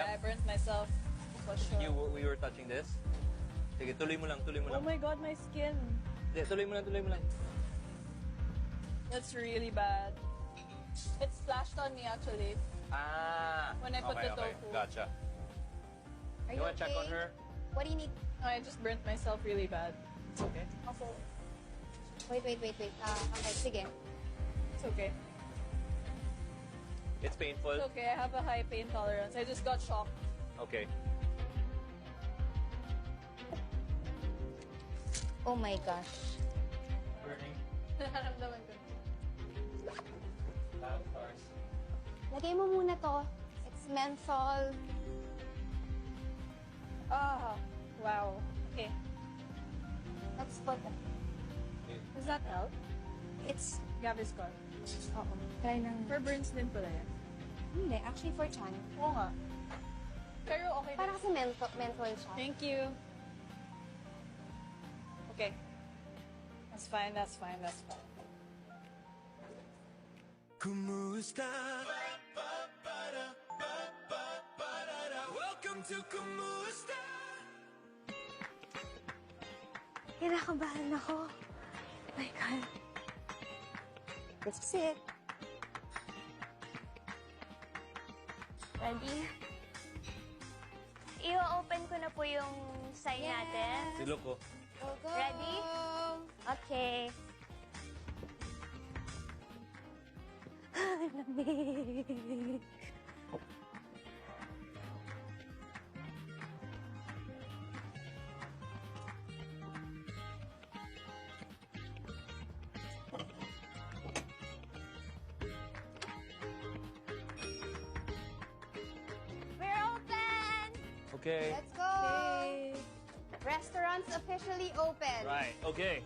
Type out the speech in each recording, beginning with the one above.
Yeah, I burnt myself. For sure. We were touching this. Sige, tuloy mo lang. Oh my God, my skin. Hindi, tuloy mo lang. That's really bad. It splashed on me actually. When I put the tofu. Gotcha. Are You want to check on her? What do you need? I just burnt myself really bad. It's okay. Wait. Okay, sige. It's okay. It's painful? It's okay. I have a high pain tolerance. I just got shocked. Okay. Oh my gosh. Burning. Naramdaman ko. Battle stars. Lagay mo muna to. It's menthol. Ah, wow. Okay. Let's put it. Does that help? It's... Gaviscon. Oo. Try ng... For burns din pala yan. Hindi, actually for chan. Oo nga. Pero okay Para din. kasi menthol siya. Thank you. Okay. That's fine. Kumusta? Welcome to Kumusta. Kinakabahan ako. Oh my God. This is it. Ready? I-open ko na po yung sign natin. Silo ko. Go. Ready? Okay. Lamig. We're open! Okay. Let's go! Restaurants officially open. Right. Okay.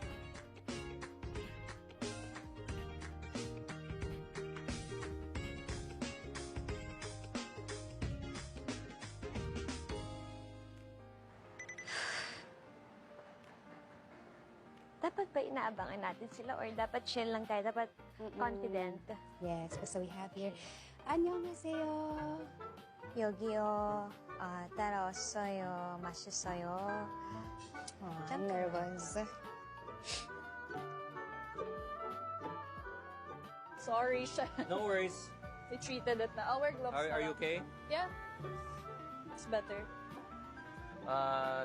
Dapat ba inaabangan natin sila or dapat chill lang tayo? Dapat confident? Yes, so we have here. 안녕하세요. 여기요. 따라왔어요. 맛있어요. I'm nervous. Sorry, siya. No worries. They treated it na. I'll wear gloves Are you na lang. okay? Yeah. It's better.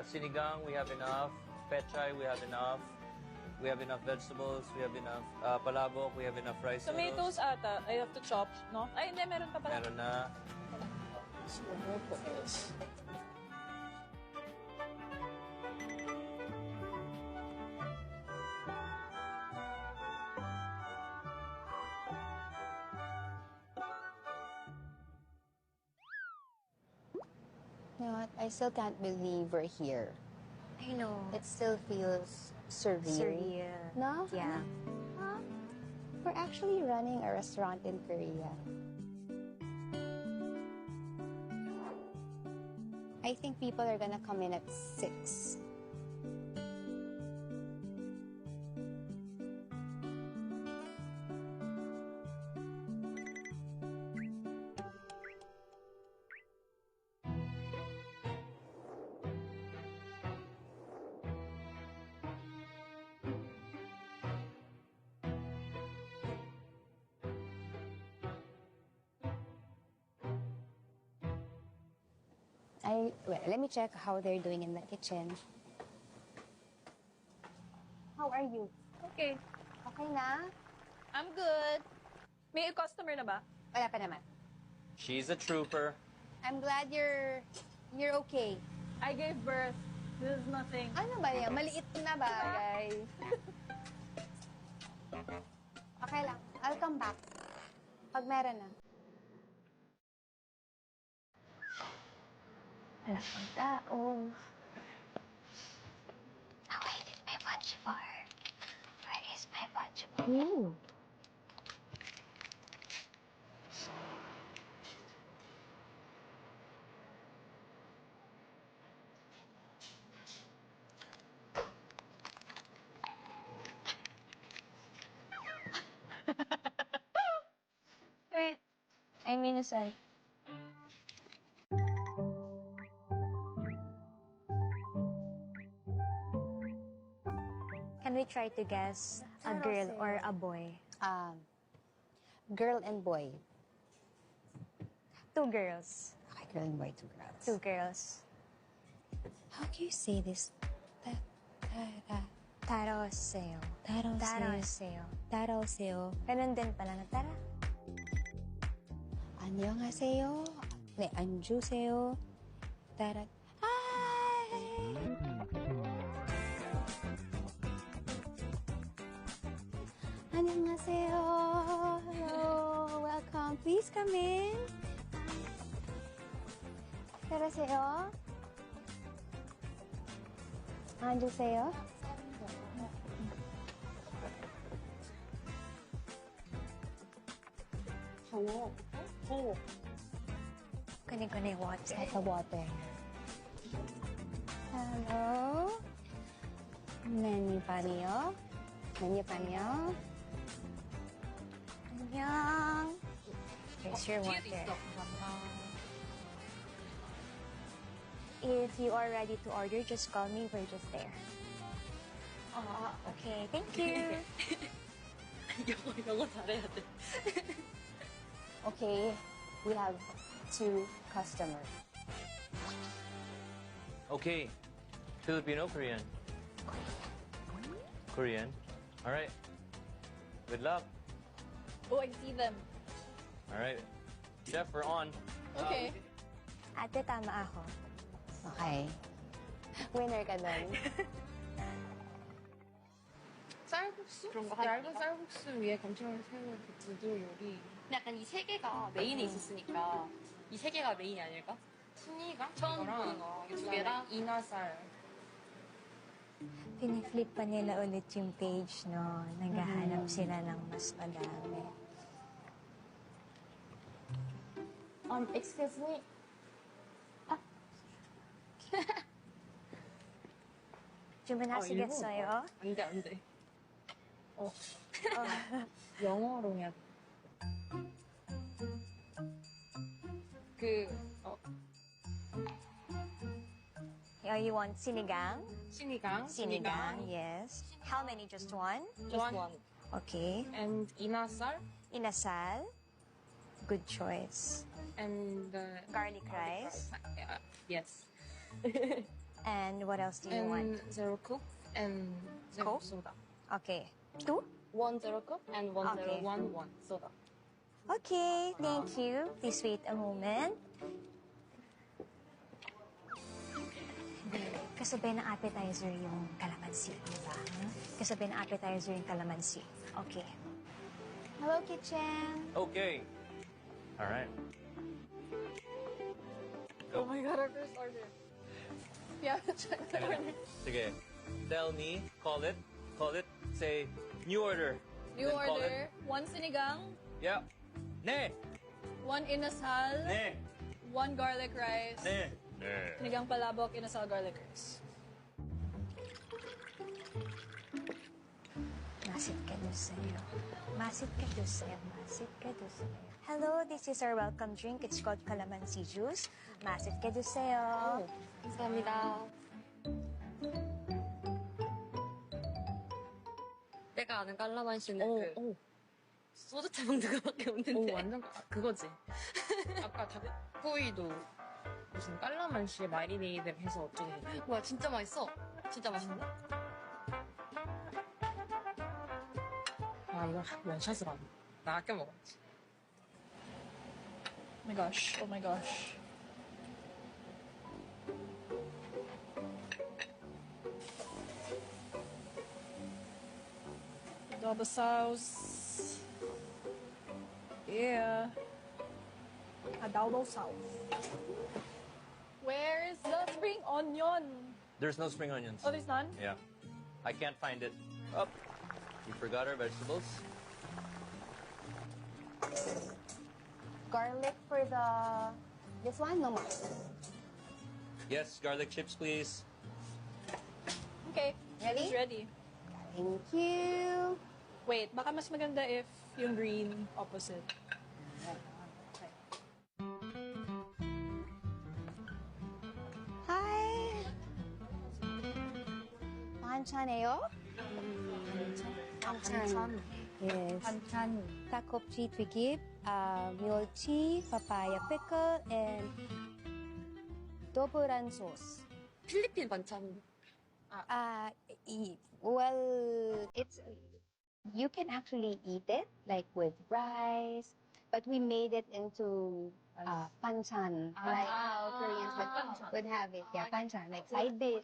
Sinigang, we have enough. Pechay, we have enough. We have enough vegetables. We have enough palabok. We have enough rice Tomatoes noodles. ata. I have to chop, no? Ay, hindi. Meron pa pala. Meron na. You know what? I still can't believe we're here. I know. It still feels surreal. Surreal. No? Yeah. Huh? We're actually running a restaurant in Korea. I think people are gonna come in at 6. Well, let me check how they're doing in the kitchen. How are you? Okay. Okay na? I'm good. May customer na ba? Wala pa naman. She's a trooper. I'm glad you're okay. I gave birth. This is nothing. Ano ba yan? Maliit na bagay. Okay lang. I'll come back. Pag meron na. Wala pang tao. Where is my punch bar? Where is my punch bar? Ooh. Wait. I mean, aside. we try to guess a girl or a boy? Girl and boy. 2 girls. Okay, girl and boy, 2 girls. 2 girls. How do you say this? Taroseo. Taroseo. Taroseo. Ganun din pala na tara. 안녕하세요. 네, 앉으세요. 따라. 안녕하세요. Hello. Welcome. Please come in. 따라세요. 앉으세요. Kunin water. At the water. Hello. Menu panyo. Menu panyo. 안녕. Here's your water. If you are ready to order, just call me. We're just there. Okay, thank you. 영어 잘해야 돼. Okay, we have 2 customers. Okay. Filipino, Korean? Korean. All right. Good luck. Oh, I see them. All right. Chef, we're on. Okay. Ate, tama ako. Okay. Winner ka doon. 쌀국수? 얇은 쌀국수 위에 감칠맛 새우 부두 요리. 약간 이 세 개가 메인에 있었으니까 이 세 개가 메인이 아닐까? 순이가 처음 보는 거, 이 두 개랑 이나쌀. Piniflip pa nila ulit yung page, no? Naghahanap sila ng mas madami. Excuse me. 주문하시겠어요? 안 돼, 안 돼. 영어로 해야 돼. You want sinigang? sinigang. Sinigang, yes. How many? Just one? Just one. Okay. And inasal. Inasal? Good choice. And Garlic rice? yes. And what else do you And want? zero coke and zero Coke? soda. Okay. 2? 1 zero cup and 1 zero Okay. One soda. Okay, thank you. Please wait a moment. Kasabay ng appetizer yung calamansi, di ba? Kasabay ng appetizer yung calamansi. Okay. Hello, kitchen. Okay. All right. Oh my God, our first order. Yeah, check the order. Sige. Tell me, call it, say, new order. New Then call order. it. 1 sinigang, Yeah. Ne. 1 inasal, Ne. 1 garlic rice. Ne. Ne. Sinigang palabok, inasal, garlic rice. Masit ka doon sa'yo. Masit ka doon sa'yo. Masit ka doon sa'yo. Hello, this is our welcome drink. It's called calamansi juice. Masit ka doon sa'yo. 감사합니다. 내가 아는 깔라만시는 소주차 먹는 거밖에 없는데. 완전 그거지. 아까 닭구이도 무슨 깔라만시에 마리네이드 해서 어쩌고. 와 진짜 맛있어. 진짜 맛있는데? 아 이거 원샷을 안. 나 아껴 먹었지. Oh my gosh, oh my gosh. Adobo sauce. Yeah. Adobo sauce. Where is the spring onion? There's no spring onions. Oh, there's none? Yeah. I can't find it. Oh, we forgot our vegetables. Garlic for this one? No more. Yes, garlic chips, please. Okay, Ready? it's ready. Thank you. Wait, baka mas maganda if yung green opposite. Hi. 반찬이에요? 반찬. Yes. 반찬. 닭껍질 튀김, 멸치, papaya pickle, and doboran sauce. 필리핀 반찬. Well, you can actually eat it like with rice, but we made it into panchan, like Koreans would have it. Yeah, panchan, like side dish.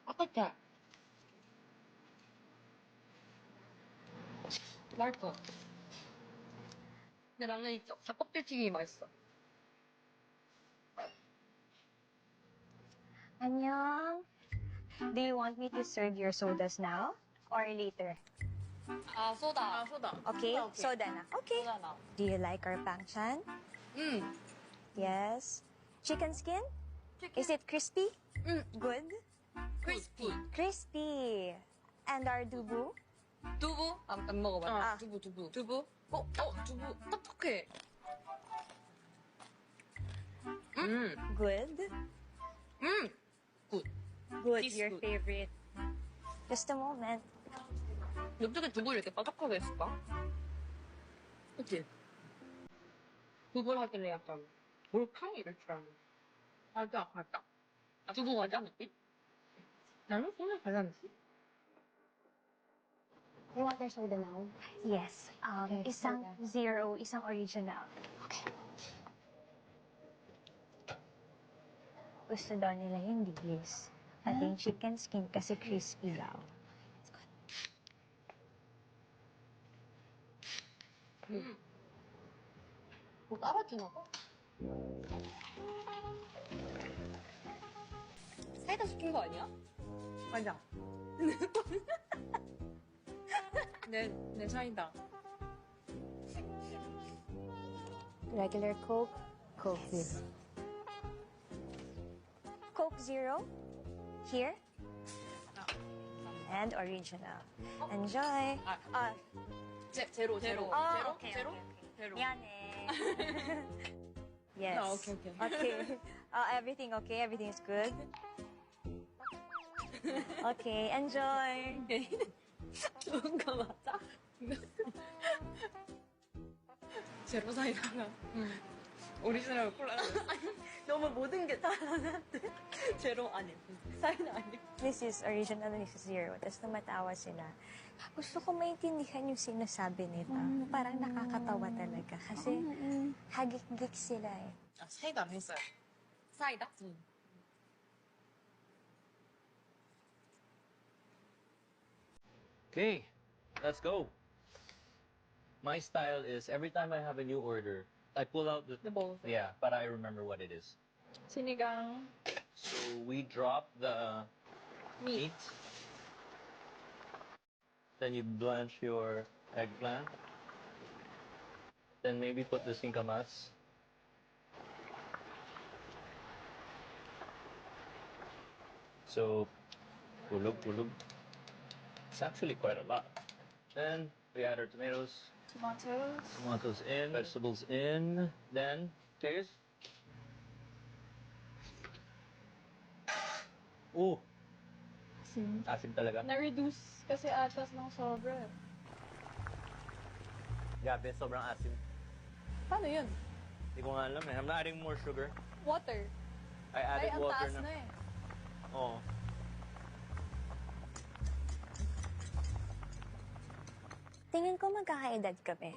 아깝다. 맛있어. 근데 나는 이 닭껍질 튀김이 맛있어. Annyeong. Do you want me to serve your sodas now or later? 아, 소다. 소다. Okay, soda na. Okay. 소다 나. Do you like our panchan? Yes. Chicken skin? Is it crispy? Good. 크리스피. Crispy. And our dubu? 두부? 안 먹어봐. 두부. 두부? 두부, 딱딱해. Good. 굿. Good. This Your good. favorite. Just a moment. 어떻게 두부를 이렇게 바삭하게 했을까? 그치? 두부를 하길래 약간 몰캉이 이럴 줄 알았는데. 맞아. 두부 맞아, 느낌? 나는 소주 발라 느낌? You want their soda now? Yes. Isang zero, isang original. Okay. Gusto daw nila yung dilis. At yung chicken skin kasi crispy daw. 뭐 따라주나 봐. 사이다 시킨 거 아니야? 맞아. 내 사이다. Regular Coke, Coke Zero. Coke Zero, here. And original. Enjoy. 제로. okay, 제로? okay. 제로. 미안해. Yes. 오케이. Okay. Everything okay? Everything is good? Okay, enjoy. 좋은 거 맞아? 제로 사이다가 오리지널 콜라. 너무 모든 게 다 나한테 제로 아니 사이다 아니. This is original and this is zero. Tapos tumatawa sila. Gusto ko maintindihan yung sinasabi nila. Parang nakakatawa talaga. Kasi hagik-gik sila eh. 사이다 안 했어요. 사이다? Okay, let's go. My style is every time I have a new order, I pull out the bowl. Yeah, but I remember what it is. sinigang. So we drop the meat. Then you blanch your eggplant. Then maybe put the singkamas. So, pulog. It's actually quite a lot. Then we add our tomatoes. Tomatoes in, vegetables in. Then, taste. Ooh! Asim talaga. Na-reduce kasi atas ng sobra. Grabe, sobrang asim. Paano yun? Hindi ko nga alam eh. I'm not adding more sugar. Water. I added ang water taas na. na eh. Oo. Tingin ko magkakaedad kami.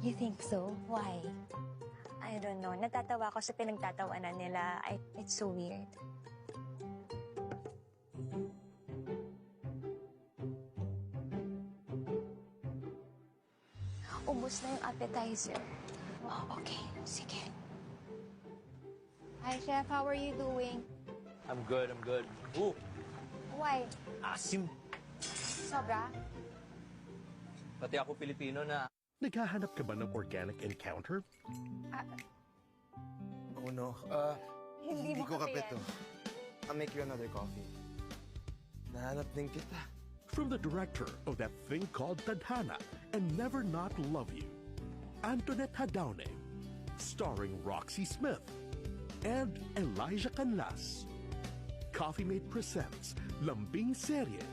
You think so? Why? I don't know. Natatawa ko sa pinagtatawanan nila. It's so weird. Ubus na yung appetizer. Oh, okay. Sige. Hi, Chef. How are you doing? I'm good. Ooh! Why? Asim! Sobra? Pati ako Filipino na. Naghahanap ka ba ng organic encounter? Oh no. Hindi ko kape to. I'll make you another coffee. Nahanap din kita. From the director of That Thing Called Tadhana and Never Not Love You, Antoinette Hadaone, starring Roxy Smith and Elijah Canlas. Coffee Mate presents Lambing Serye.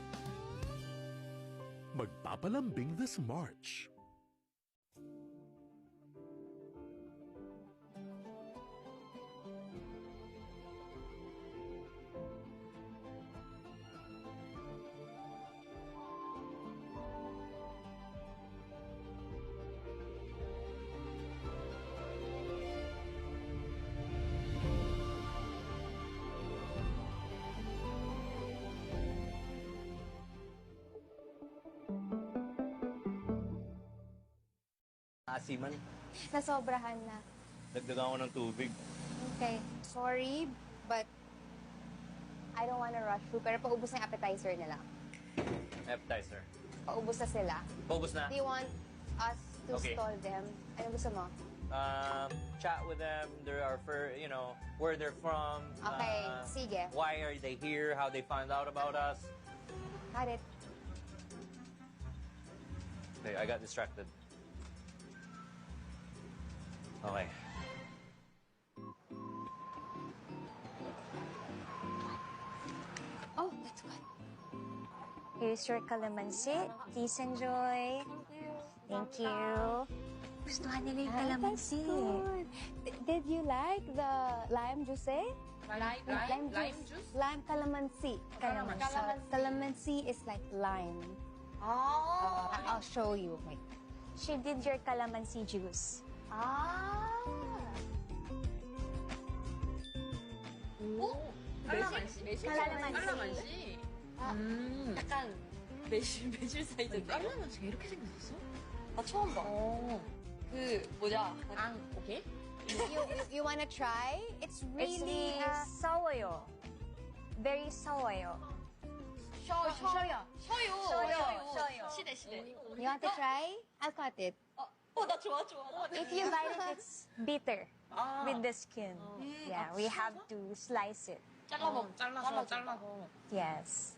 Magpapalambing this March. Asiman. Nasobrahan na. Dagdagan ko ng tubig. Okay. Sorry, but I don't wanna rush through. Pero paubos na yung appetizer nila. Appetizer. Paubos na sila. Paubos na? Do you want us to Okay. stall them? Ano gusto mo? Chat with them, where they're from. Okay, sige. Why are they here? How they found out about us. Got it. Okay, I got distracted. Okay. Oh, that's good. Here's your calamansi. Please enjoy. Thank you. Gustuhan nila yung calamansi. Did you like the lime juice? Lime juice? Lime calamansi. Calamansi is like lime. I'll show you. Wait. She did your calamansi juice. 깔라만시. 약간 매실 사이즈인데. 깔라만시가 이렇게 생겼었어? 나 처음 봐. 오케이. You wanna try? It's really It's soyo. Very soyo. 셔요. 시대. You want to try? I'll cut it. 나 좋아. If you bite it, it's bitter with the skin. Yeah, we have to slice it. 잘라서. Yes.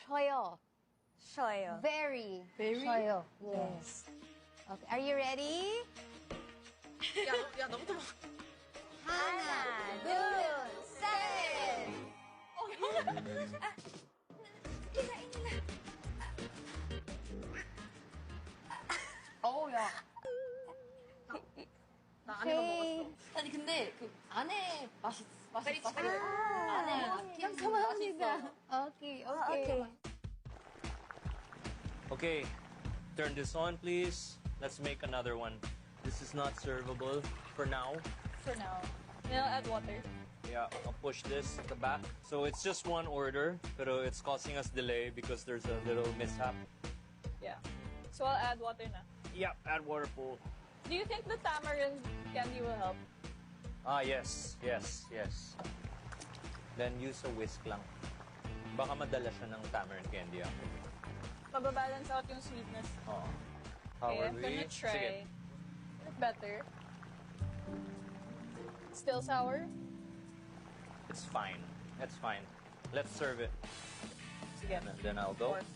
Shoyo. Soyo. Very. Shoyo. Yes. Okay. Are you ready? 야, 너부터 봐. 하나, 둘, 셋. 야. 나 안에 Okay. 먹었어. 아니, 근데 그 안에 맛있어. 안에 감사합니다. Okay. Okay. Okay, turn this on, please. Let's make another one. This is not servable for now. For now. Then I'll add water. Yeah, I'll push this at the back. So it's just one order, but it's causing us delay because there's a little mishap. Yeah. So I'll add water na. Yeah, add water pool. Do you think the tamarind candy will help? Yes. Then use a whisk lang. Baka madala siya ng tamarind candy. Pababalance out yung sweetness. Oo. How Okay, are I'm we? gonna try. Sige. Better. Still sour? It's fine. It's fine. Let's serve it. Sige. And then I'll go. Fourth.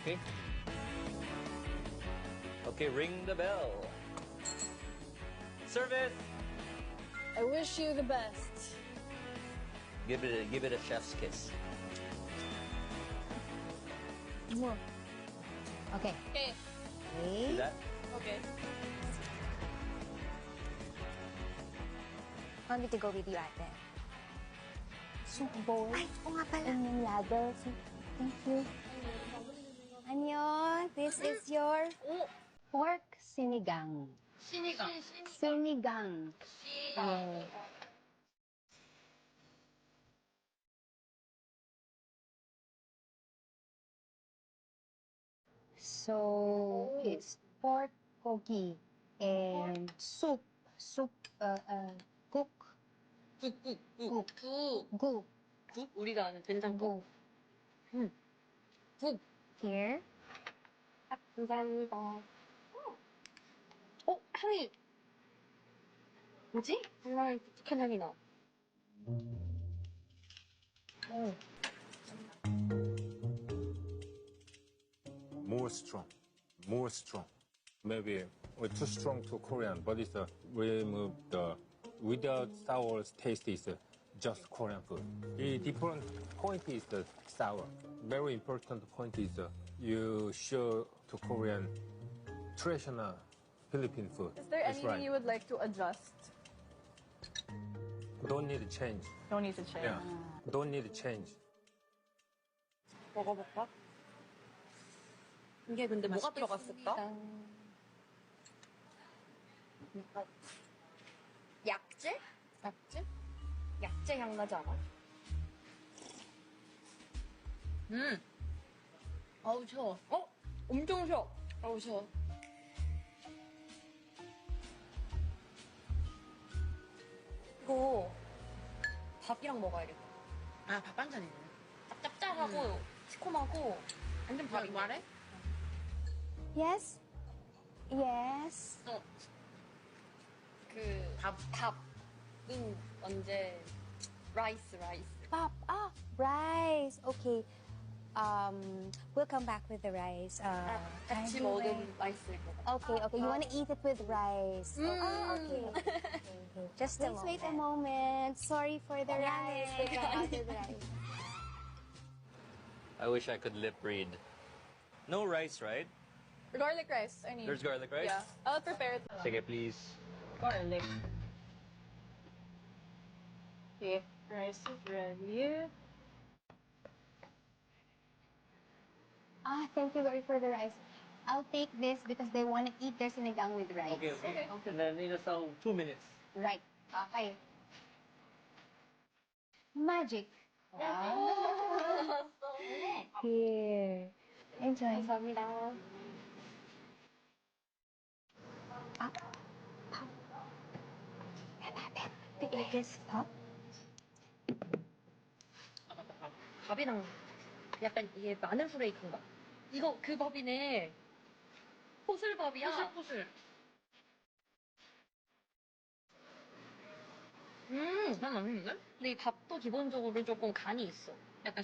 Okay. Okay, ring the bell. Service! I wish you the best. Give it a chef's kiss. Okay. Okay. See that? Okay. Want me to go with you, ate? Soup bowl. Ay, oo nga pala. And yung ladle. Thank you. Anyo, this is your pork sinigang. Sinigang. Yeah. So it's pork gogi and soup. Cook. Gu. 우리가 아는 된장국. Gu. Here. 감사합니다. 향이 뭐지? 정말 독특한 향이 나. More strong, more strong. Maybe we're too strong to Korean, but it's we remove the without sour taste is just Korean food. The different point is the sour. Very important point is you show to Korean traditional Philippine food. Is there anything you would like to adjust? Don't need to change. Don't need to change. Yeah. Don't need to change. 먹어볼까? 이게 근데 뭐가 들어갔을까? 약재? 약재? 약재 향 나지 않아? 어우, 쉬워. 엄청 쉬워. 어우, 쉬워. 이거 밥이랑 먹어야겠다. 아, 밥 반찬이네. 짭짤하고 시큼하고 완전 밥이 말해? Yes. Yes. 그 밥은 언제 라이스. Pop. Ah, rice. Okay. We'll come back with the rice. 같이 먹은 라이스일 거. Okay. You want to eat it with rice? Okay. Just a Please moment. wait a moment. Sorry for the rice. We got the rice. I wish I could lip read. No rice, right? Garlic rice, I need. There's garlic rice? Yeah. I'll prepare it. Sige, please. Garlic. Okay, rice is ready. Thank you very for the rice. I'll take this because they want to eat their sinigang with rice. Okay. Then need us 2 minutes. Right. Okay. Magic. Wow. Here. Enjoy. 감사합니다. Biggest pop. 밥이랑 약간 이게 마늘 후레이크인가? 이거 그 밥이네. 포슬밥이야. 포슬. 난 맛있는데? 근데 이 밥도 기본적으로 조금 간이 있어. 약간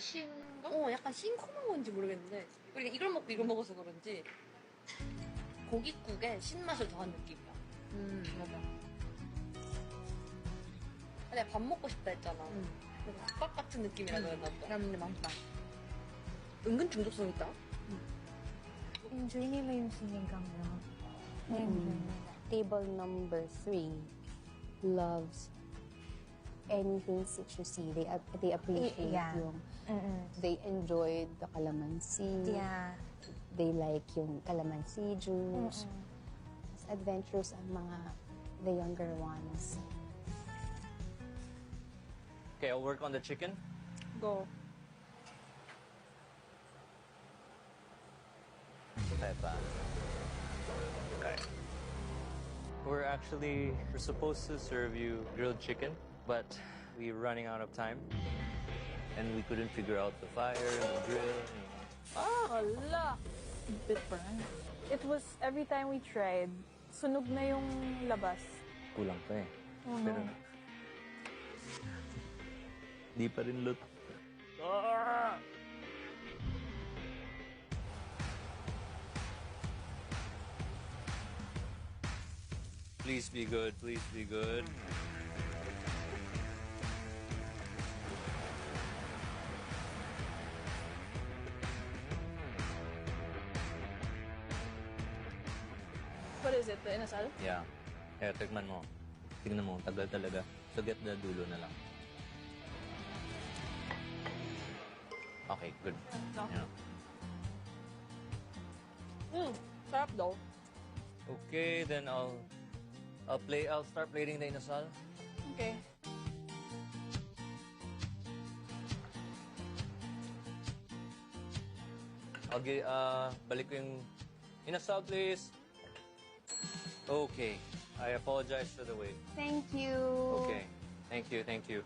거? 약간 싱거운 건지 모르겠는데 우리가 이걸 먹고 이걸 먹어서 그런지 고깃국에 신맛을 더한 느낌이야. 맞아. 근데 밥 먹고 싶다 했잖아. 그래서 국밥 같은 느낌이라 그랬나 보다. 근데 맛있다. 은근 중독성 있다. Enjoy nila yung sinigang, no? Table number 3 loves anything citrusy. They appreciate Yeah. yung they enjoyed the calamansi. Yeah. They like yung calamansi juice. Mas adventurous ang the younger ones. Okay, I'll work on the chicken. Go. Okay. We're supposed to serve you grilled chicken, but we're running out of time. And we couldn't figure out the fire, the grill. Hala! Bit burn. It was every time we tried, sunog na yung labas. Kulang pa eh. Oh, Pero, no. di pa rin lut. Please be good, please be good. What is it? The inasal? Yeah. Kaya tikman mo. Tignan mo, tagal talaga. So get the dulo na lang. Okay, good. Yeah. Sarap though. Okay, then I'll start plating the inasal. Okay. Balik ko yung inasal, please. Okay. I apologize for the wait. Thank you. Okay. Thank you, thank you.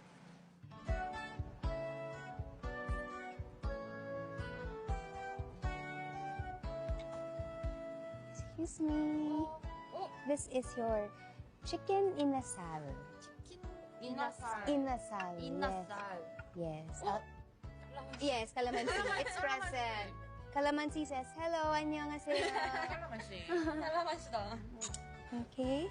Excuse me. This is your chicken inasal. 인나살. Inasal. 인나살. Yes. Yes, calamansi. It's present. Calamansi says, hello, 안녕하세요. 할라맛이다. Okay.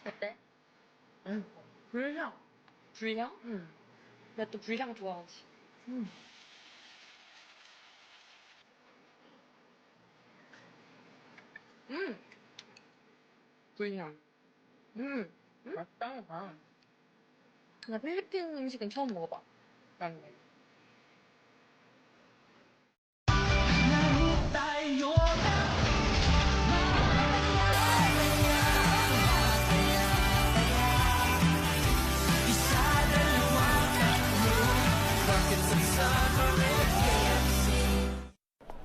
어때? 불향. 불향? 응. 내가 또 불향 좋아하지. 불향. 맛있다. 나 필리핀 음식은 처음 먹어봐. 난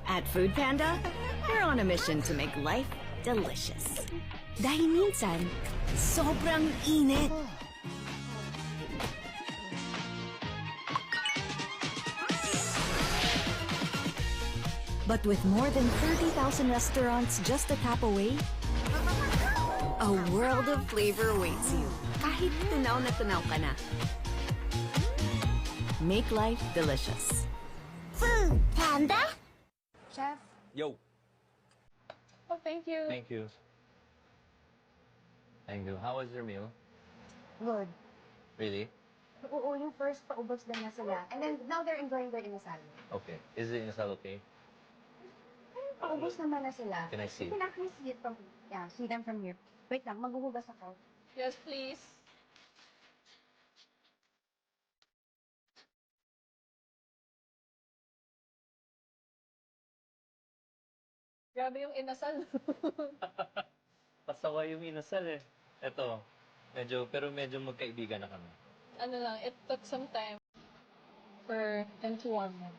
At Food Panda, we're on a mission to make life delicious. Dahil minsan, sobrang init. But with more than 30,000 restaurants just a tap away, a world of flavor awaits you. Kahit tunaw na tunaw ka na. Make life delicious. Food Panda? Chef? Yo. Oh, thank you. Thank you. Thank you. How was your meal? Good. Really? Oo, yung first paubos din na sila. And then now they're enjoying their inasal. Okay. Is it inasal okay? Paubos naman na sila. Can I see? You can actually see it from, yeah, see them from here. Wait lang, maghuhugas ako. Yes, please. Grabe yung inasal. Pasawa yung inasal eh. Ito, pero medyo magkaibigan na kami. Ano lang, it took some time for them to warm up.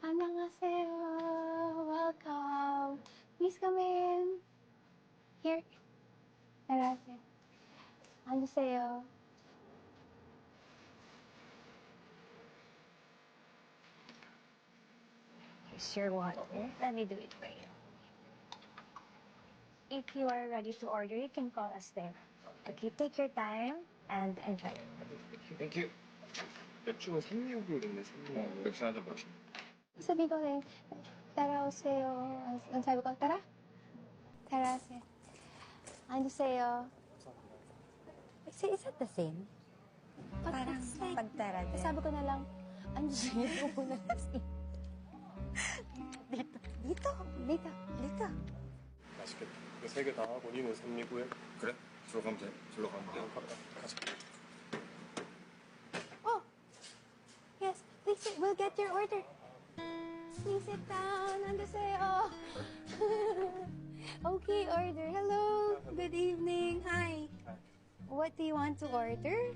안녕하세요. Welcome. Please come in. Here. 안녕하세요. 앉으세요. Here's your water. Let me do it for you. If you are ready to order, you can call us there. Okay, take your time and enjoy. 땡큐. 맥주가 365 됐네, 365. 맥주 하나 더 마시. sabi ko rin, 따라오세요. Ang sabi ko, tara. 따라오세요. 앉으세요. Is that the same? Parang pagtara din. Sabi ko na lang, 앉으세요. Pupunan na siya. Dito. 맛있겠다. 이거 3개 다 하고 니는 329에. 그래? 저로 가면 돼. 저로 가면 돼. 가자. Oh, yes. Please sit. We'll get your order. Please sit down. 앉으세요. Okay, order. Hello. Good evening. Hi. What do you want to order?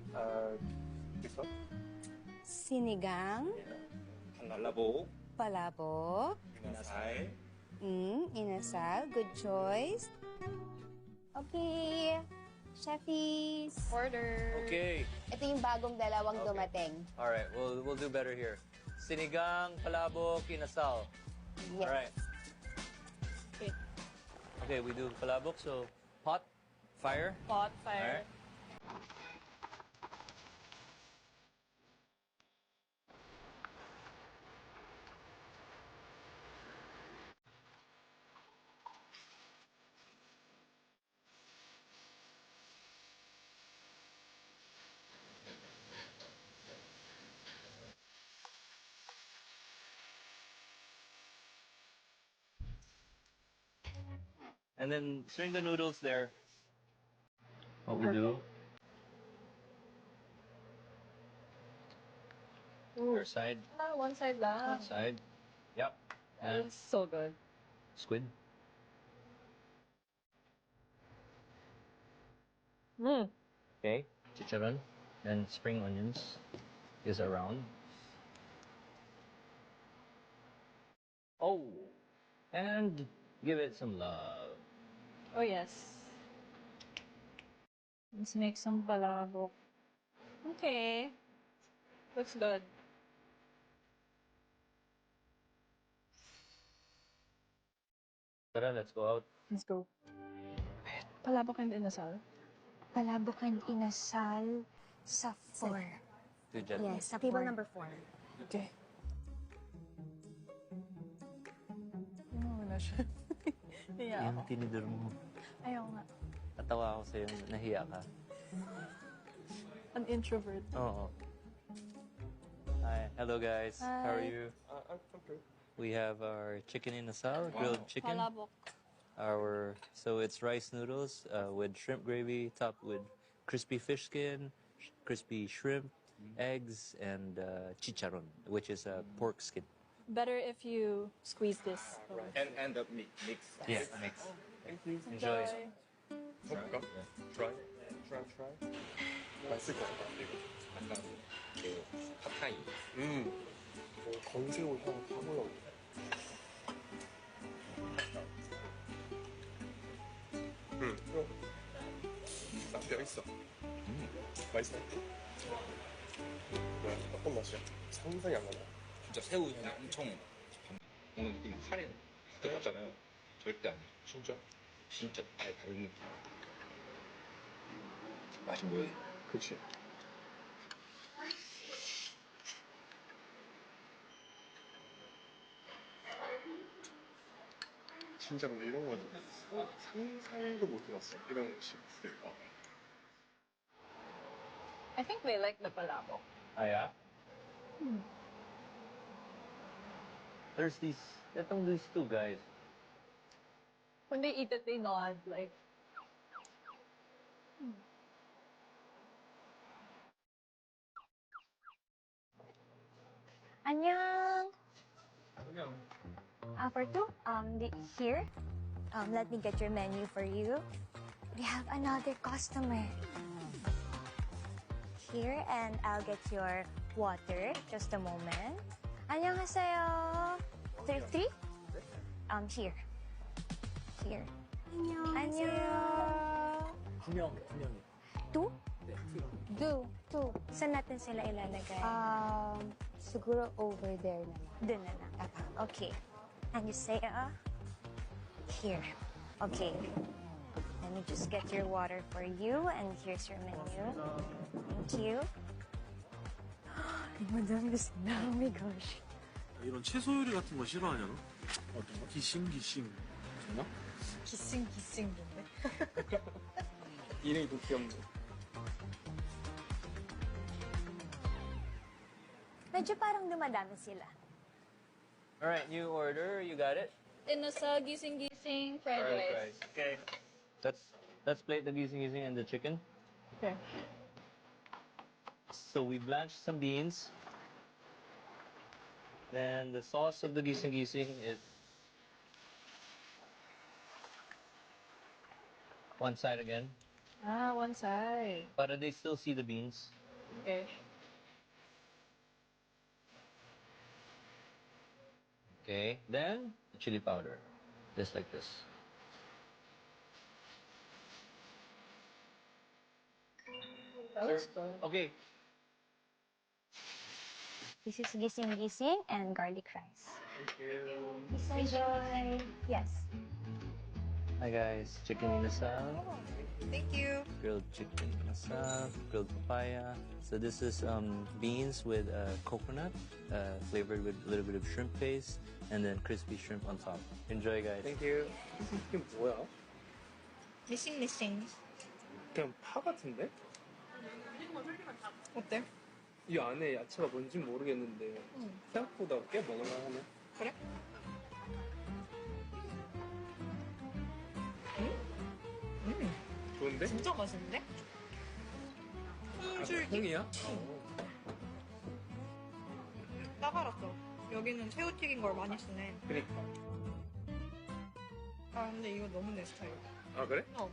있어? Sinigang, 달라보. palabok, 이나살. inasal. Good choice. Okay. Chefies. Order. Okay. Ito yung bagong dalawang dumating. All right. We'll do better here. Sinigang, palabok, inasal. Yes. All right. Okay, we do palabok. So pot, fire. Pot, All fire. right. And then string the noodles there. What we do? Your side, One side lang. side. Yep. And It's so good. squid. Okay. Chicharon. And spring onions is around. Oh, and give it some love. Oh, yes. Let's make some palabok. Okay. Looks good. Tara, let's go out. Let's go. Palabok and inasal. Palabok and inasal sa 4. To Jet. Yes, sa table number 4. Okay. Ano na siya? Hiya ako. Yung tinidor mo. Ayaw nga. Natawa ako sa'yo, nahiya ka. An introvert. Oo. Hi, hello guys. How are Hi. you? I'm good. We have our chicken in asal, grilled chicken. Palabok. So it's rice noodles with shrimp gravy, topped with crispy fish skin, crispy shrimp, eggs, and chicharron, which is a pork skin. Better if you squeeze this. And the mix. Yeah, mix. Enjoy. 먹을까? Try. 맛있을 것 같다, 이거. 약간 그 팟타이. 건새우 향 확 올라오고. 뼈 있어. 맛있어. 뭐야, 어떤 맛이야? 상상이 안 가나? 진짜 새우 향이 엄청 오는 느낌이 카레 똑같잖아요. 절대 아니에요. 진짜? 진짜 아예 다른 느낌. 맛이 뭐예요? 그치. 진짜 근데 이런 거 상상도 못 해봤어. 이런 음식 있을까? I think they like the palabok. Ah, yeah? There's these two guys. When they eat it, they nod like. Annyeong! For two, here, let me get your menu for you. We have another customer. Here, and I'll get your water. Just a moment. 안녕하세요. 3? Here. Here. 안녕. 분명히. 2? 2. Saan natin sila ilalagay? Siguro over there na lang. Doon na lang. Okay. And you say, here. Okay. Let me just get your water for you, and here's your menu. Thank you. Madam Bisna, oh my gosh. 이런 채소 요리 같은 거 싫어하냐 너? 어떤 거? 기싱기싱. 정말? Gising-gising. 이름이 더 귀엽네. Medyo parang dumadami sila. All right, new order. You got it? Inasal, gising-gising, fried rice. Okay. Let's plate the gising and the chicken. Okay. So we blanched some beans. Then the sauce of the gising is one side again. One side. Para they still see the beans. Okay. Okay. Then the chili powder. Just like this. That looks good. Okay. This is gising-gising and garlic rice. Thank you. Enjoy. Yes. Hi guys, chicken inasal, Thank you. grilled chicken inasal, grilled papaya. So this is beans with coconut, flavored with a little bit of shrimp paste, and then crispy shrimp on top. Enjoy guys. Thank you. 이게 뭐야? 미싱미싱. 그냥 파 같은데? 어때? 이 안에 야채가 뭔지 모르겠는데 생각보다 꽤 먹을만하네. 그래? 좋은데? 진짜 맛있는데? 콩이야? 따가랐어. 여기는 새우튀긴 걸 많이 쓰네. 그니까. 아 근데 이거 너무 내 스타일. 아 그래? 어.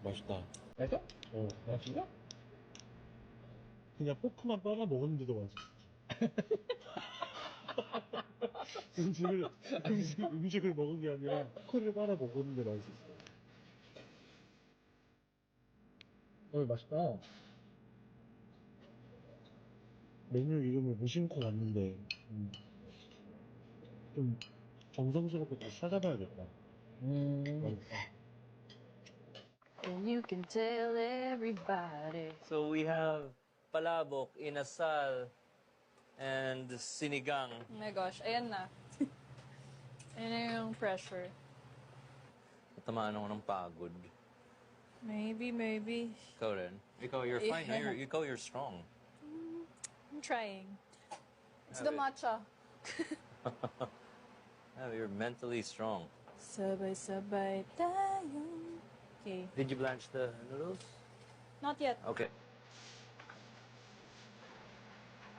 맛있다. 맛있어? 맛있어? 그냥 포크만 빨아 먹었는데도 맛있어. 음식을 먹은 게 아니라 포크를 빨아 먹었는데 맛있어. 맛있다. 메뉴 이름을 무심코 왔는데 좀 정성스럽게 다시 찾아봐야겠다. 맛있다. And you can tell everybody. So we have palabok, inasal, and sinigang. Oh my gosh, ayan na. Ayan na yung pressure. Tamaan ako ng pagod. Maybe. Ikaw rin. Ikaw, you're fine. No? You're strong. I'm trying. It's Have the it. matcha. You're mentally strong. Sabay-sabay tayo. Okay. Did you blanch the noodles? Not yet. Okay.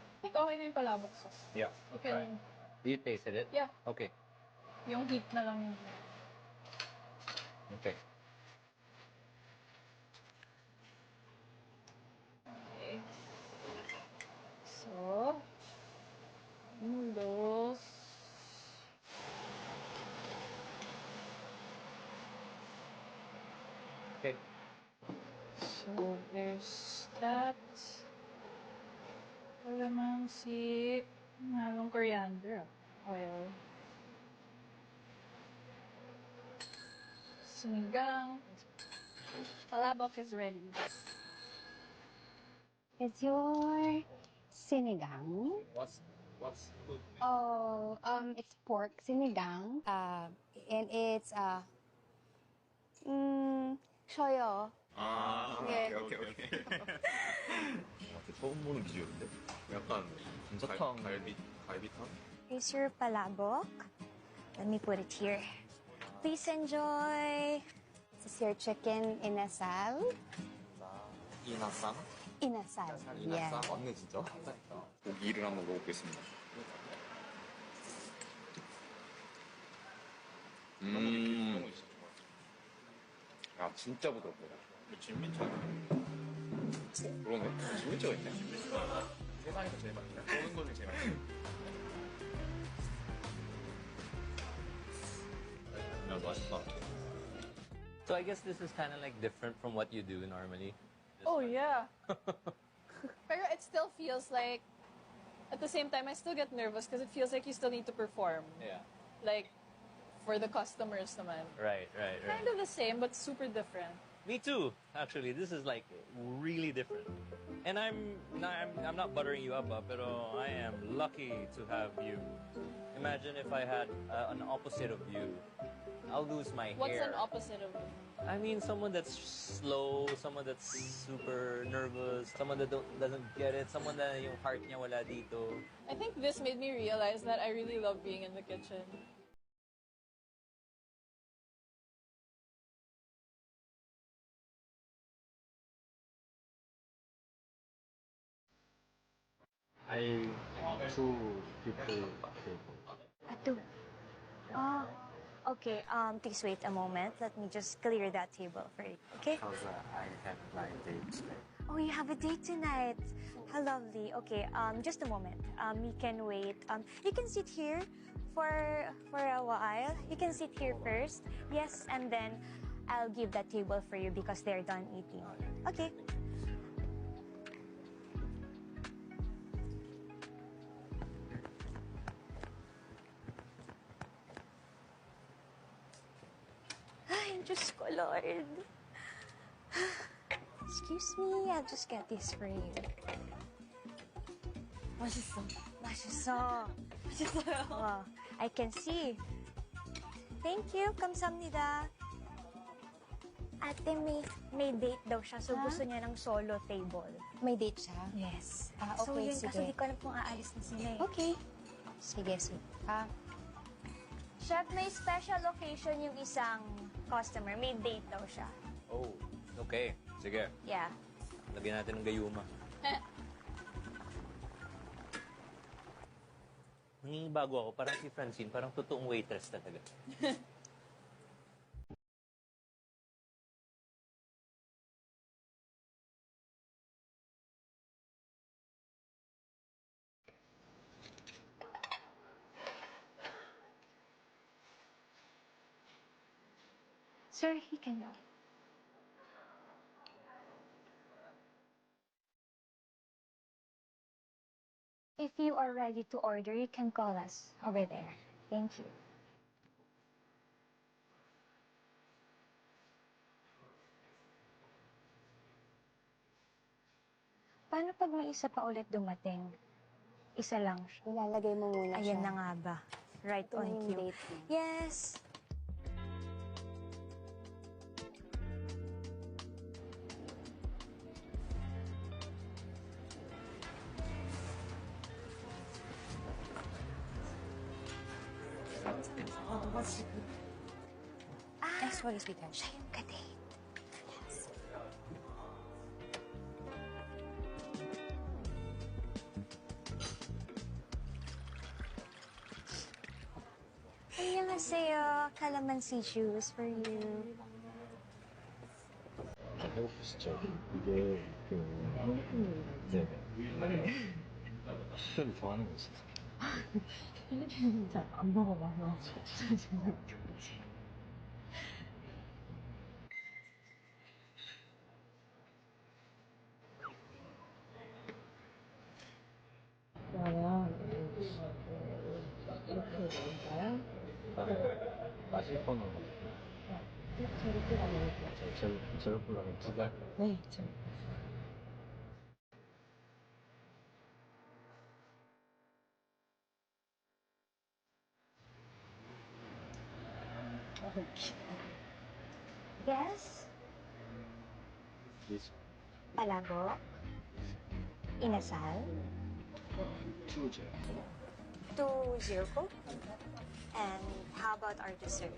I think okay na yung palabok sauce. Yeah. You can... You tasted it? Yeah. Okay. Yung heat na lang yun. Okay. Okay. So... Noodles. Okay. So, there's that. Calamansi. Halong coriander. Oil. Sinigang. Palabok is ready. Is your sinigang? What's good? Oh, it's pork sinigang. And it's shoyo. 오케이. 처음 보는 비주얼인데? 약간 감자탕. 갈비탕? Here's your palabok. Let me put it here. Please enjoy. This is your chicken inasal. 이나쌈? Inasal. Yeah. 이나쌈? 맞네 진짜. 고기를 한번 먹어보겠습니다. 야 진짜 부드럽다. 진미채. 그러네. 진미채가 있네. 세상에서 제일 맛있네. 먹는 거는 제일 맛있네. 야 맛있다. So I guess this is kind of like different from what you do normally. Oh, yeah. Pero it still feels like, at the same time, I still get nervous because it feels like you still need to perform. Yeah. Like, for the customers naman. Right. Kind of the same, but super different. Me too, actually. This is like really different. And I'm not buttering you up, pero I am lucky to have you. Imagine if I had an opposite of you. I'll lose my What's hair. an opposite of you? I mean, someone that's slow, someone that's super nervous, someone that doesn't get it, someone that yung heart niya wala dito. I think this made me realize that I really love being in the kitchen. I two people. Two. Oh, okay. Please wait a moment. Let me just clear that table for you. Okay? Because I have my date. Oh, you have a date tonight. How lovely. Okay. Just a moment. You can wait. You can sit here for a while. You can sit here first. Yes, and then I'll give that table for you because they're done eating. Okay. Ay, Diyos ko, Lord. Excuse me, I'll just get this for you. 맛있어. 맛있어. 맛있어요. Wow, I can see. Thank you, 감사합니다. Ate, may date daw siya, so gusto niya ng solo table. May date siya? Yes. Okay, So yun, sige. kaso di ko alam kung aalis na sila eh. Okay. Sige. Chef, may special occasion yung isang customer. May date daw siya. Oh, okay. Sige. Yeah. Lagyan natin ng gayuma. Nangingibago ako. Parang si Francine. Parang totoong waitress talaga. Sir, he can go. if you are ready to order, you can call us over there. Thank you. Paano pag may isa pa ulit dumating? Isa lang siya. Ilalagay mo muna siya. Ayan na nga ba? Right Ito na on yung cue. date mo. Yes! Ay, sorry, sweetheart. Siya yung kadate. Yes. 안녕하세요. calamansi juice for you. 배고프시죠? 이게 네. 술 좋아하는 거 있어요. 필리핀 잘안 먹어봐서 진짜 재밌게. 그러면 이렇게 넣을까요? 마실 거는 제로콜라 넣을게요. 제로콜라는 두 달? 네, 제로. Yes? This Palabok? Inasal? two 제. 2 Coke? And how about our dessert?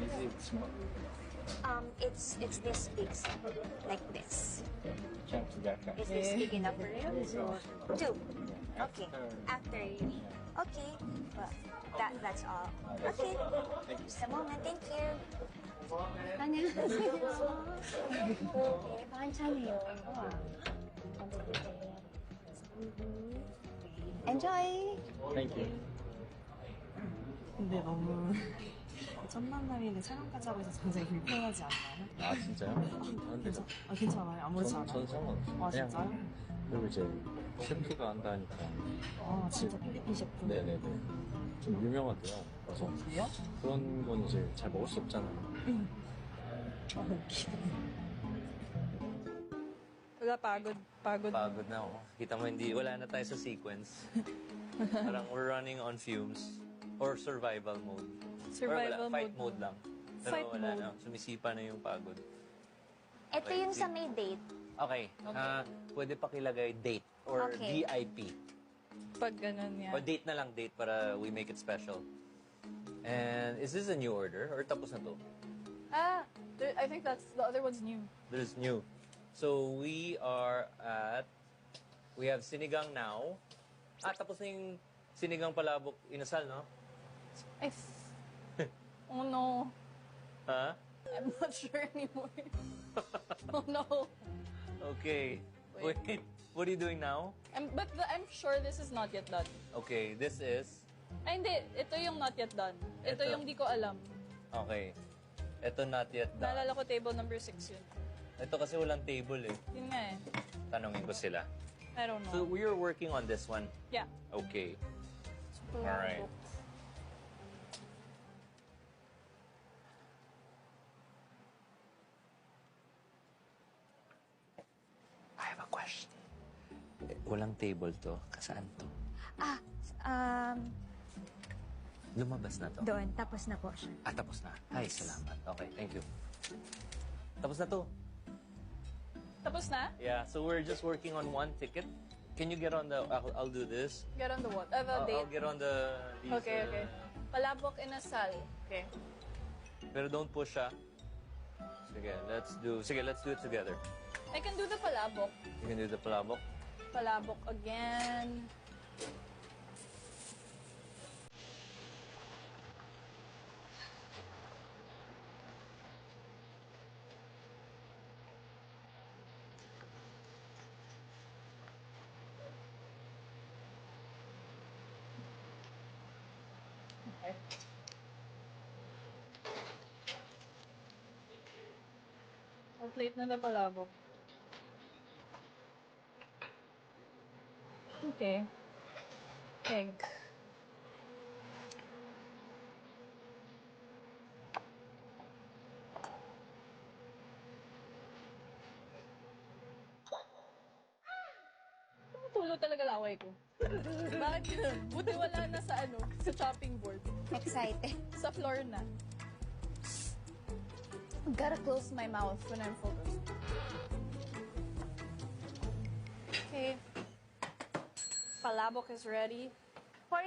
Is it small? It's this big cup, like this. Can't do that. Is this big enough for you? 2. Okay. After you eat. Okay. Well, that's all. Okay. Just a moment. Thank you. 안녕하세요. 네, 반찬이요. Enjoy! Thank you. 근데 너무 첫 만남인데 촬영까지 하고 있어서 굉장히 불편하지 않나요? 아 진짜요? 근데 괜찮아요? 아무렇지 않아요? 전 상관없어요. 아, 그냥 진짜요? 그리고 이제 셰프가 한다니까. 아, 진짜 필리핀 셰프? 네네네. 좀 유명하대요. 그래서 그래요? 그런 건 이제 잘 먹을 수 없잖아요. 아, 웃기네. Wala, pagod. Pagod. Pagod na ako. Kita mo, wala na tayo sa sequence. Parang we're running on fumes. Or survival mode. Survival or wala, fight mode. mode lang. Pero Fight wala mode. na. Sumisipa na yung pagod. Ito yung sa may date. Okay. Pwede pakilagay date or Okay. VIP. Pag ganun yan. O date na lang, date para we make it special. And is this a new order or tapos na to? I think that's, the other one's new. There's new. So we have sinigang now. Tapos na yung sinigang palabok inasal, no? Oh no. Ha? I'm not sure anymore. Oh no. Okay. Wait. What are you doing now? I'm sure this is not yet done. Okay, this is... Ay, hindi. Ito yung not yet done. Ito yung di ko alam. Okay. Ito not yet done. Naalala ko table number 6 yun. Ito kasi walang table eh. Yun nga eh. Tanungin ko sila. I don't know. So we are working on this one. Yeah. Okay. Alright. I have a question. Walang table to. Saan to? Lumabas na to. Doon. Tapos na po siya. Tapos na. Ay, salamat. Okay, thank you. Tapos na to. Tapos na? Yeah, so we're just working on one ticket. Can you get on the... I'll do this. Get on the what? The I'll date? get on the... These, Okay. Palabok inasal. Okay. Pero don't push, ah. Sige, let's do it together. I can do the palabok. You can do the palabok. Palabok again. Okay. I'll plate na the palabok. Okay. Egg. Tulo talaga laway ko. Bakit ganun? Buti wala na sa sa chopping board. Excited. Sa floor na. Gotta close my mouth when I'm focused. Okay. Palabok is ready. For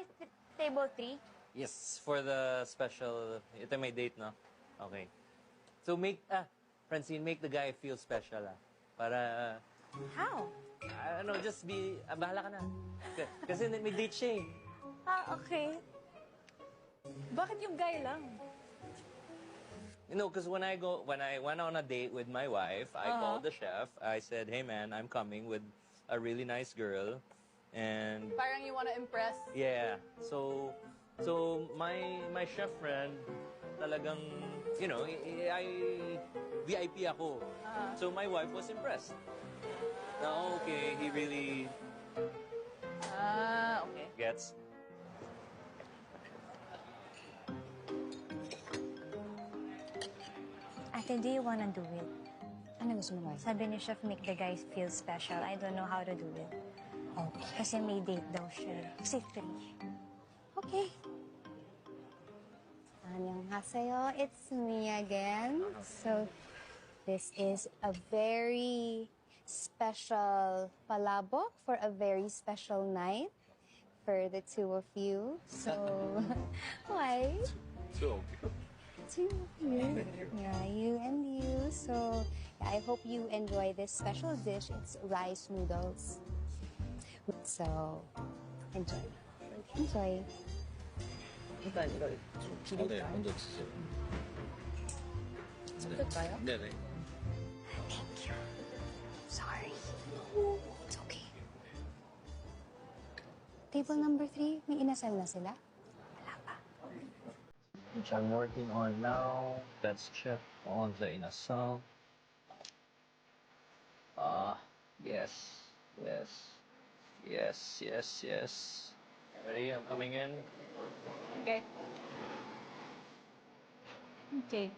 table 3, Yes, for the special. Ito may date, no? Okay. So Francine, make the guy feel special, Para, how? I don't know, just be, bahala ka na. Kasi may date siya eh. Okay. Bakit yung guy lang? You know, because when I went on a date with my wife, I called the chef. I said, "Hey man, I'm coming with a really nice girl," and Parang you wanna impress. yeah. So my chef friend, talagang, I VIP ako. So my wife was impressed. Now, okay, he really Okay. gets. Ate, do you wanna do it? Ano gusto mo? Sabi ni Chef, make the guys feel special. I don't know how to do it. Okay. Kasi may date daw siya. Kasi 3. Okay. 안녕하세요. It's me again. So, this is a very special palabok for a very special night for the two of you. So, why? Two of you. Two of you. Yeah, you and you. So, yeah, I hope you enjoy this special dish. It's rice noodles. So, enjoy. Enjoy. 일단 이거 좀 기름이 먼저 드세요. 섞을까요? 네네. Thank you. Sorry. No, it's okay. Table number 3, may inasal na sila? Wala pa. Which I'm working on now. That's chef on the inasal. Yes. Ready? I'm coming in. Okay. Okay.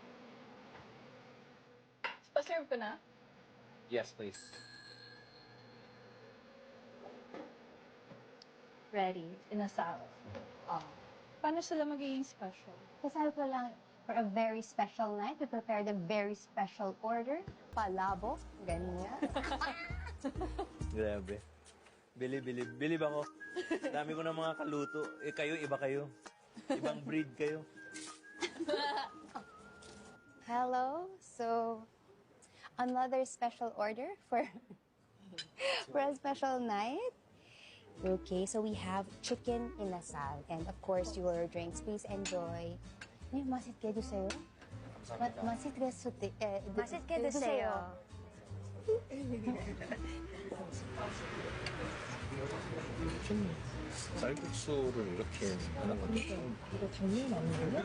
Pa-serve ko na? Yes, please. Ready. Inasal. Paano sila magiging special? Kasal ko lang, for a very special night, we prepared a very special order. Palabok, ganyan. Grabe. Bilib ako. Dami ko na mga kaluto. Kayo, iba kayo. Ibang breed kayo. Hello. So, another special order for for a special night. Okay, so we have chicken inasal and of course your drinks. Please enjoy. Ano yung masit kedo sa'yo? Masit kedo sa'yo. 쌀국수를 이렇게 하는 건 처음. 이거 당면 아니에요?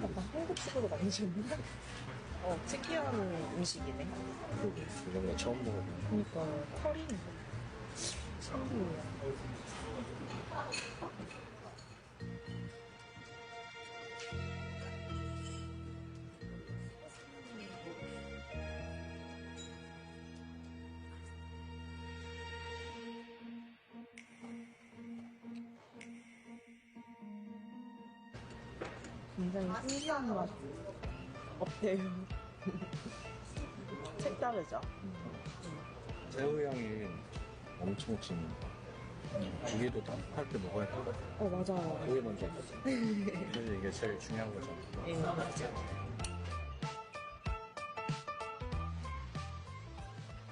약간 한국식으로 만드셨나? 특이한 음식이네. 그러게, 이런 거 처음 먹어봐. 그러니까 커리. 신기해요. 굉장히 신기한 맛 어때요? 색다르죠? 새우 향이 엄청 진해. 고기도 따뜻할 때 먹어야 돼. 맞아요. 고기 먼저 먹어. 사실 이게 제일 중요한 거잖아. 예, 맞아요.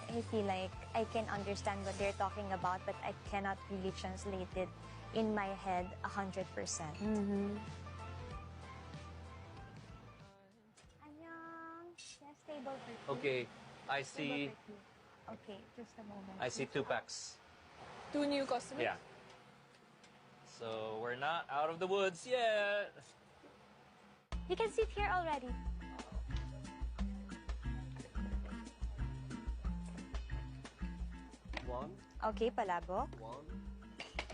I feel like I can understand what they're talking about, but I cannot really translate it in my head 100%. Annyeong. Yes, table 13. Okay, I see. Okay, just a moment. I see 2 packs. 2 new customers? Yeah. So we're not out of the woods yet. You can sit here already. One. Okay, palabok. One.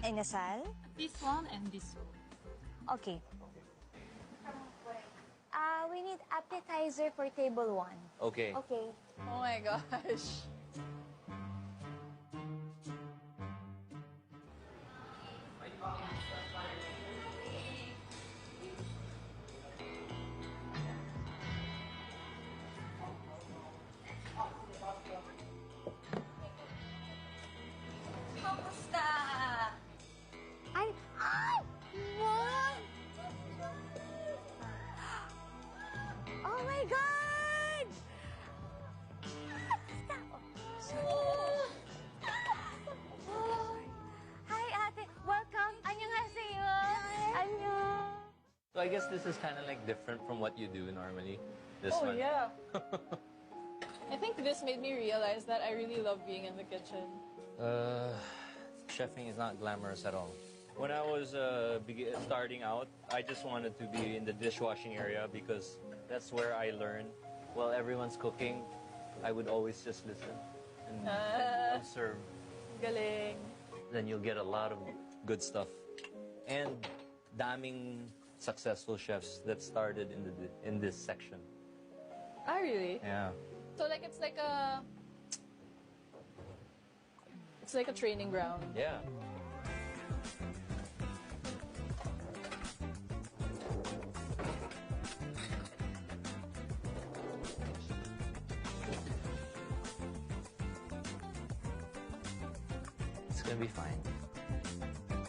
Inasal? This one and this one. Okay. We need appetizer for table 1. Okay. Okay. Oh my gosh. Kumusta? Ay! Mom! Oh my God! Hi, ate. Welcome. Annyeonghaseyo. Annyeong. So I guess this is kind of like different from what you do normally. This Oh one. yeah. I think this made me realize that I really love being in the kitchen. Chefing is not glamorous at all. When I was starting out, I just wanted to be in the dishwashing area because that's where I learned. While everyone's cooking, I would always just listen and observe. Galing. Then you'll get a lot of good stuff. And daming successful chefs that started in this section. Ah, really? Yeah. So like it's like a training ground. Yeah. It's gonna be fine.